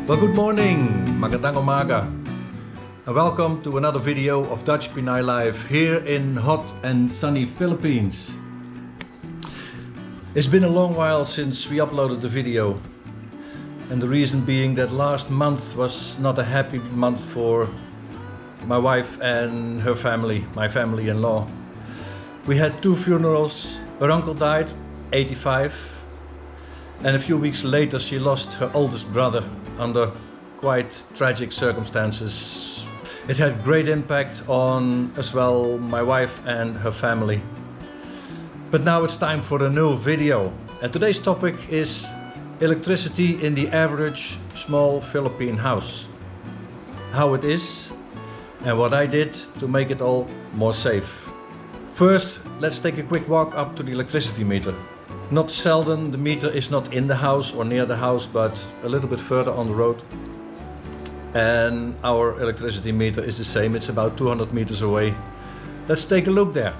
Well, good morning, magandang umaga, and welcome to another video of Dutch Pinay Life here in hot and sunny Philippines. It's been a long while since we uploaded the video, and the reason being that last month was not a happy month for my wife and her family, my family-in-law. We had two funerals. Her uncle died, 85, and a few weeks later she lost her oldest brother under quite tragic circumstances. It had great impact on as well my wife and her family. But now it's time for a new video, and today's topic is electricity in the average small Philippine house. How it is and what I did to make it all more safe. First, let's take a quick walk up to the electricity meter. Not seldom the meter is not in the house or near the house, but a little bit further on the road. And our electricity meter is the same, it's about 200 meters away. Let's take a look there.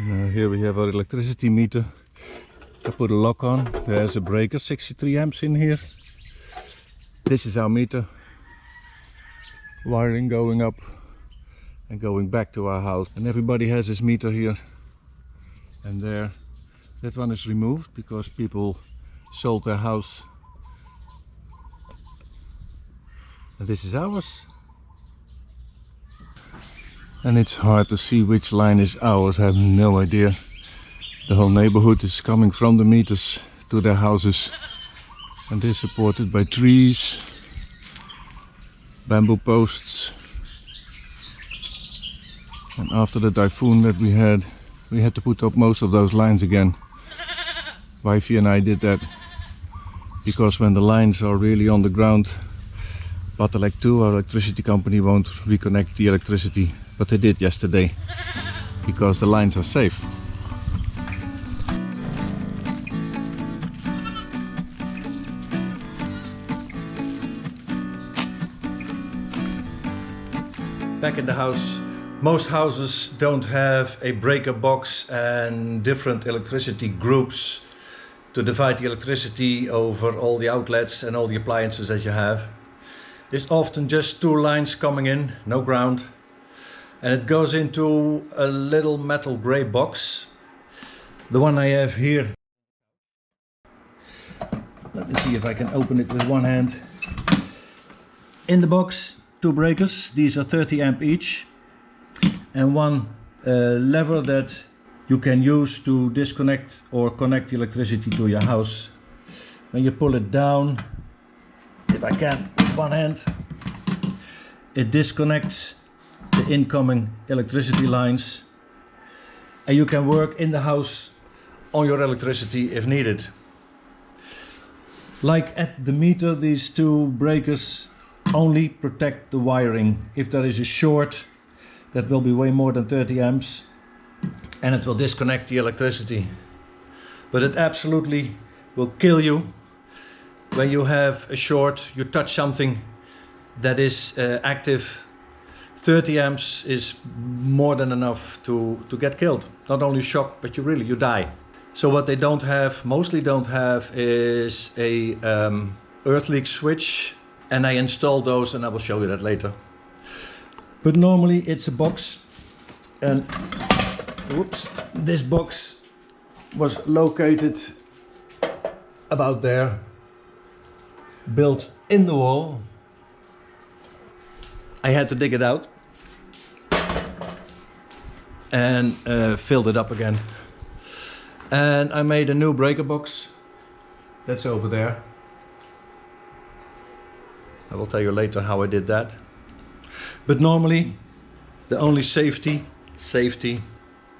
Now here we have our electricity meter. I put a lock on. There's a breaker, 63 amps in here. This is our meter. Wiring going up and going back to our house. And everybody has this meter here and there. That one is removed because people sold their house. And this is ours. And it's hard to see which line is ours. I have no idea. The whole neighborhood is coming from the meters to their houses, and they're supported by trees, bamboo posts. And after the typhoon that we had to put up most of those lines again. Wifey and I did that because when the lines are really on the ground, Bottleneck 2, our electricity company, won't reconnect the electricity, but they did yesterday because the lines are safe. Back in the house, most houses don't have a breaker box and different electricity groups to divide the electricity over all the outlets and all the appliances that you have. It's often just two lines coming in, no ground, and it goes into a little metal gray box. The one I have here, let me see if I can open it with one hand. In the box, two breakers. These are 30 amp each, and one lever that you can use to disconnect or connect the electricity to your house. When you pull it down, if I can with one hand, it disconnects the incoming electricity lines, and you can work in the house on your electricity if needed. Like at the meter, these two breakers only protect the wiring. If there is a short, that will be way more than 30 amps, and it will disconnect the electricity. But it absolutely will kill you when you have a short, you touch something that is active. 30 amps is more than enough to get killed. Not only shock, but you die. So what they don't have, mostly don't have, is a earth leak switch. And I installed those, and I will show you that later. But normally it's a box, and whoops, this box was located about there, built in the wall. I had to dig it out and filled it up again. And I made a new breaker box that's over there. I will tell you later how I did that. But normally the only safety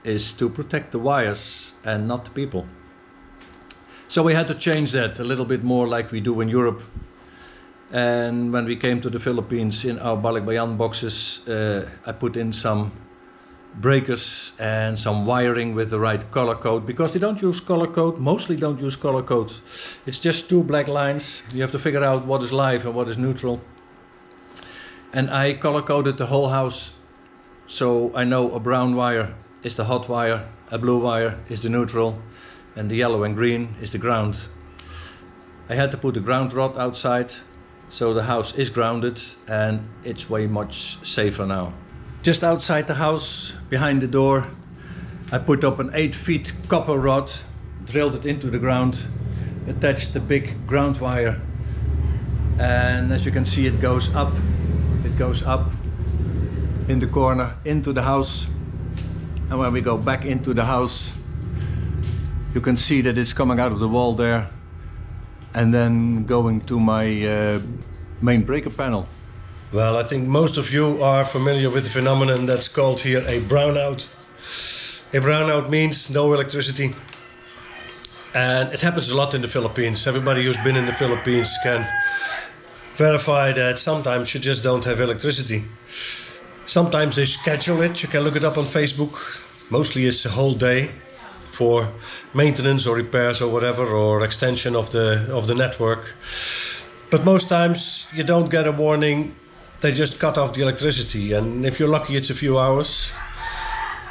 is to protect the wires and not the people. So we had to change that a little bit more like we do in Europe. And when we came to the Philippines, in our balikbayan boxes, I put in some breakers and some wiring with the right color code, because they don't use color code, mostly don't use color code. It's just two black lines. You have to figure out what is live and what is neutral. And I color coded the whole house, so I know a brown wire is the hot wire, a blue wire is the neutral, and the yellow and green is the ground. I had to put the ground rod outside, so the house is grounded and it's way much safer now. Just outside the house, behind the door, I put up an 8 feet copper rod, drilled it into the ground, attached the big ground wire, and as you can see, it goes up in the corner into the house. And when we go back into the house, you can see that it's coming out of the wall there and then going to my main breaker panel. Well, I think most of you are familiar with the phenomenon that's called here a brownout. A brownout means no electricity, and it happens a lot in the Philippines. Everybody who's been in the Philippines can verify that sometimes you just don't have electricity. Sometimes they schedule it, you can look it up on Facebook. Mostly it's a whole day for maintenance or repairs or whatever, or extension of the network. But most times you don't get a warning, they just cut off the electricity, and if you're lucky it's a few hours.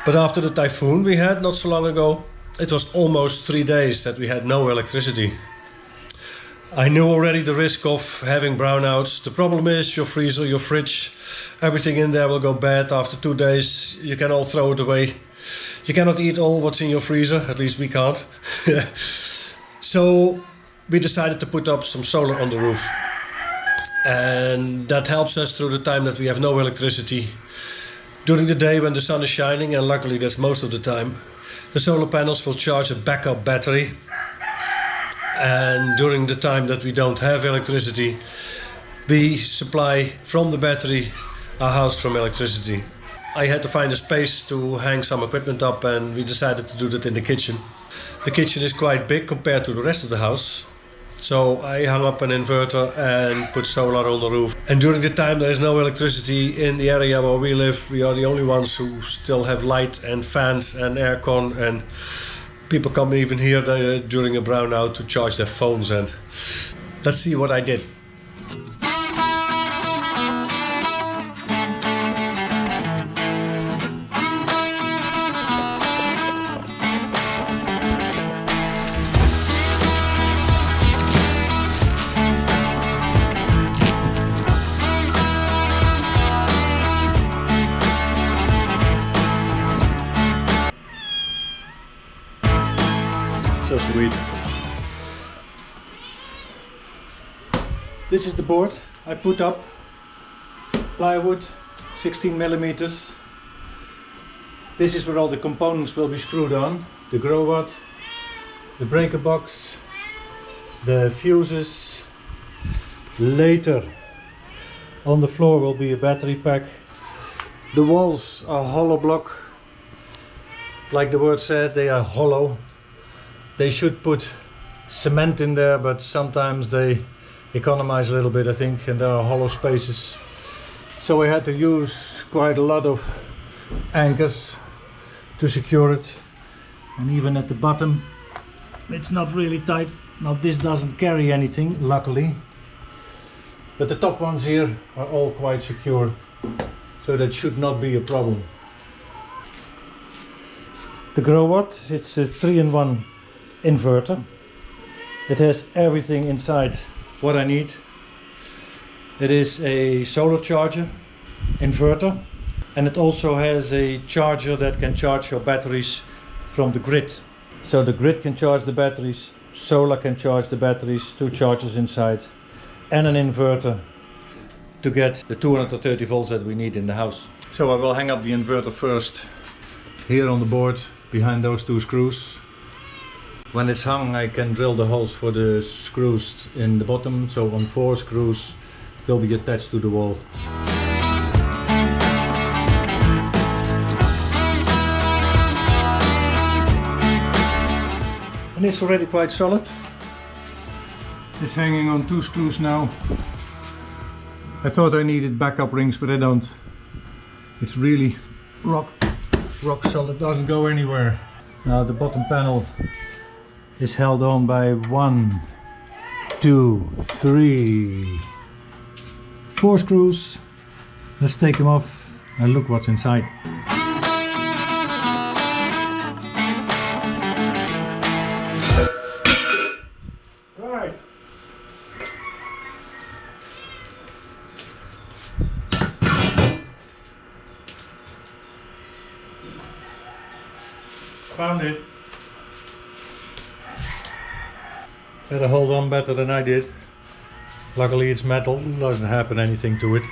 But after the typhoon we had not so long ago, it was almost 3 days that we had no electricity. I knew already the risk of having brownouts. The problem is your freezer, your fridge, everything in there will go bad after 2 days. You can all throw it away. You cannot eat all what's in your freezer, at least we can't. So we decided to put up some solar on the roof. And that helps us through the time that we have no electricity. During the day when the sun is shining, and luckily that's most of the time, the solar panels will charge a backup battery. And during the time that we don't have electricity, we supply from the battery our house from electricity. I had to find a space to hang some equipment up, and we decided to do that in the kitchen. The kitchen is quite big compared to the rest of the house. So I hung up an inverter and put solar on the roof. And during the time there is no electricity in the area where we live, we are the only ones who still have light and fans and aircon, and people come even here during a brownout to charge their phones. And let's see what I did. So sweet. This is the board I put up. Plywood, 16 millimeters. This is where all the components will be screwed on. The grow rod, the breaker box, the fuses. Later on the floor will be a battery pack. The walls are hollow block. Like the word said, they are hollow. They should put cement in there, but sometimes they economize a little bit, I think, and there are hollow spaces. So I had to use quite a lot of anchors to secure it. And even at the bottom, it's not really tight. Now this doesn't carry anything, luckily. But the top ones here are all quite secure, so that should not be a problem. The grow rod, it's a 3-in-1 inverter. It has everything inside what I need. It is a solar charger, inverter, and it also has a charger that can charge your batteries from the grid. So the grid can charge the batteries, solar can charge the batteries, 2 chargers inside, and an inverter to get the 230 volts that we need in the house. So I will hang up the inverter first here on the board behind those 2 screws. When it's hung, I can drill the holes for the screws in the bottom, so on 4 screws will be attached to the wall. And it's already quite solid. It's hanging on 2 screws now. I thought I needed backup rings, but I don't. It's really rock solid, doesn't go anywhere. Now the bottom panel is held on by 1, 2, 3, 4 screws, Let's take them off and look what's inside. Right. Found it. Better hold on better than I did. Luckily it's metal, doesn't happen anything to it.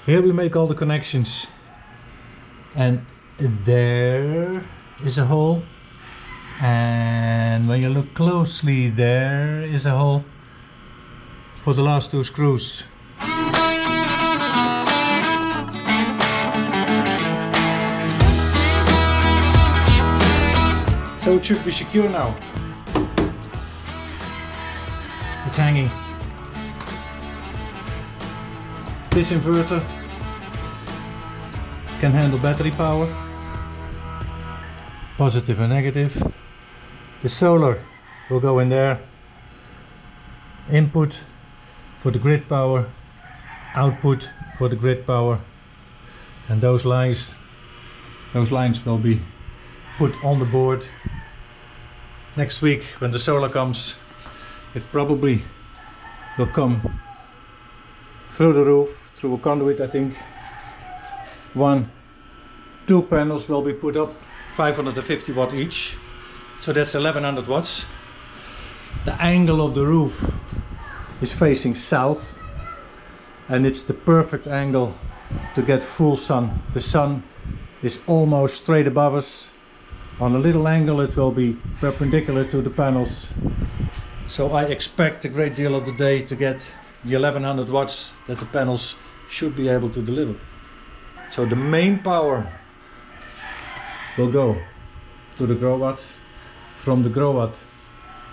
Here we make all the connections. And there is a hole. And when you look closely, there is a hole for the last two screws. So it should be secure now. It's hanging. This inverter can handle battery power, positive and negative. The solar will go in there. Input for the grid power, output for the grid power, and those lines will be put on the board. Next week when the solar comes, it probably will come through the roof, through a conduit I think. Two panels will be put up, 550 watt each, so that's 1100 watts. The angle of the roof is facing south, and it's the perfect angle to get full sun. The sun is almost straight above us. On a little angle it will be perpendicular to the panels, so I expect a great deal of the day to get the 1100 watts that the panels should be able to deliver. So the main power will go to the grow watt. From the grow watt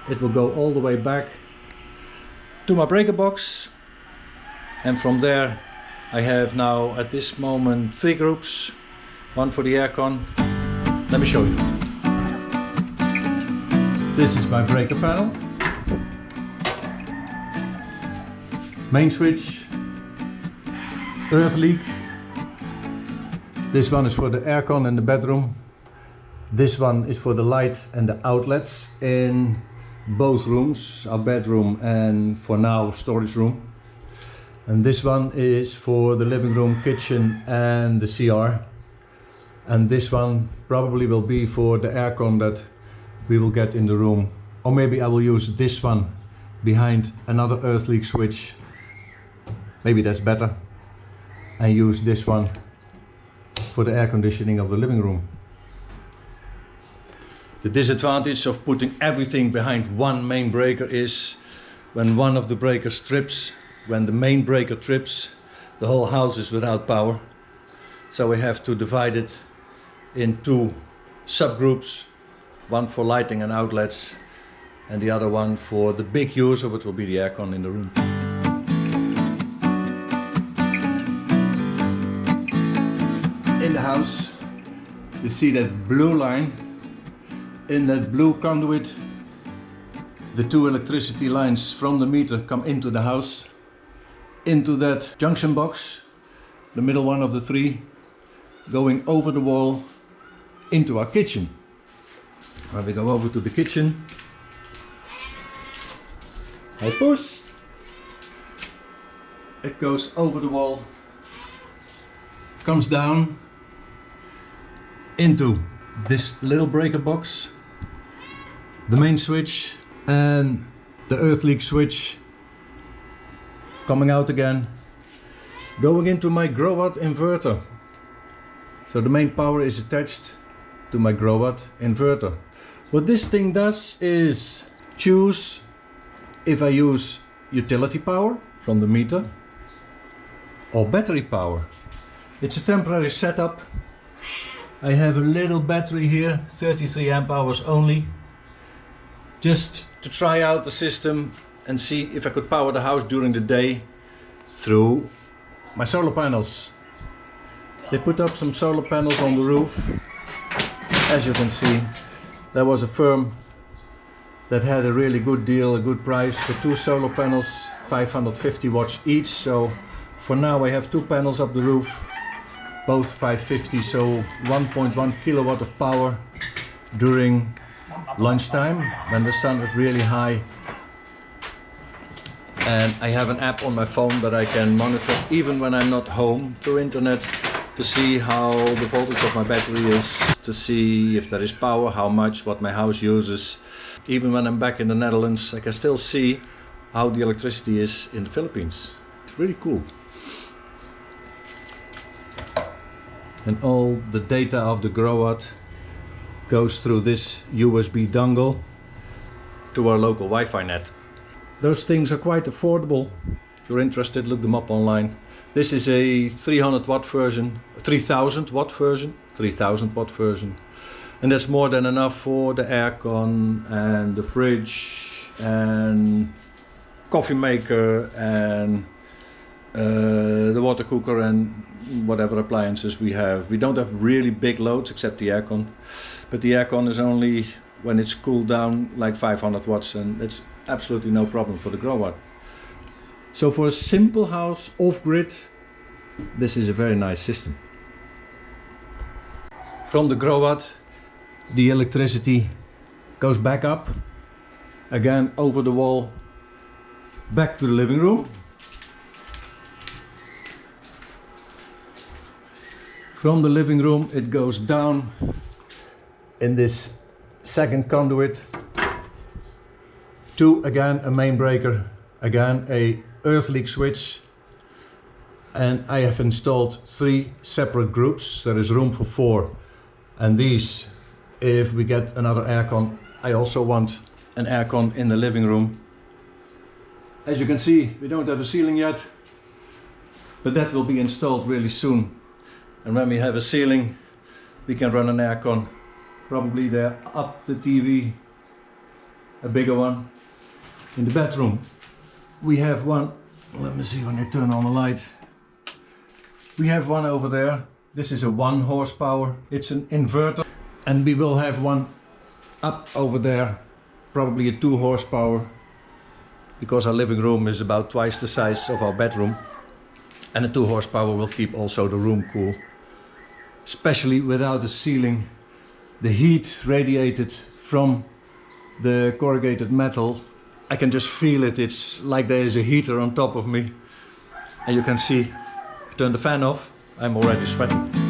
it will go all the way back to my breaker box, and from there I have now at this moment 3 groups, one for the aircon. Let me show you. This is my breaker panel. Main switch, earth leak. This one is for the aircon in the bedroom. This one is for the light and the outlets in both rooms, our bedroom and for now storage room. And this one is for the living room, kitchen and the CR. And this one probably will be for the aircon that we will get in the room. Or maybe I will use this one behind another earth leak switch. Maybe that's better. And use this one for the air conditioning of the living room. The disadvantage of putting everything behind one main breaker is when one of the breakers trips, when the main breaker trips, the whole house is without power. So we have to divide it in 2 subgroups, one for lighting and outlets and the other one for the big user, which will be the aircon in the room. In the house you see that blue line. In that blue conduit the 2 electricity lines from the meter come into the house, into that junction box, the middle one of the 3, going over the wall into our kitchen. When we go over to the kitchen, I push, it goes over the wall, comes down into this little breaker box, the main switch and the earth leak switch coming out again, going into my grow watt inverter. So the main power is attached to my grow watt inverter. What this thing does is choose if I use utility power from the meter or battery power. It's a temporary setup. I have a little battery here, 33 amp hours only, just to try out the system and see if I could power the house during the day through my solar panels. They put up some solar panels on the roof. As you can see, there was a firm that had a really good deal, a good price for 2 solar panels, 550 watts each, so For now I have two panels up the roof, both 550, so 1.1 kilowatt of power during lunchtime when the sun is really high. And I have an app on my phone that I can monitor even when I'm not home through internet to see how the voltage of my battery is, to see if there is power, how much, what my house uses. Even when I'm back in the Netherlands, I can still see how the electricity is in the Philippines. Really cool. And all the data of the grow-out goes through this USB dongle to our local Wi-Fi net. Those things are quite affordable. If you're interested, look them up online. This is a 300 watt version, 3000 watt version, 3000 watt version. And that's more than enough for the aircon and the fridge and coffee maker and the water cooker and whatever appliances we have. We don't have really big loads except the aircon, but the aircon is only when it's cooled down like 500 watts, and it's absolutely no problem for the grow-out. So for a simple house off-grid, this is a very nice system. From the grow-out, the electricity goes back up, again over the wall, back to the living room. From the living room it goes down in this second conduit to again a main breaker, again a earth leak switch, and I have installed 3 separate groups. There is room for 4, and these, if we get another aircon, I also want an aircon in the living room. As you can see, we don't have a ceiling yet, but that will be installed really soon. And when we have a ceiling, we can run an aircon, probably there up the TV, a bigger one. In the bedroom, we have one, let me see when I turn on the light. We have one over there. This is a 1 horsepower, it's an inverter. And we will have one up over there, probably a 2 horsepower, because our living room is about twice the size of our bedroom. And a 2 horsepower will keep also the room cool. Especially without a ceiling, the heat radiated from the corrugated metal, I can just feel it. It's like there is a heater on top of me. And you can see, I turn the fan off, I'm already sweating.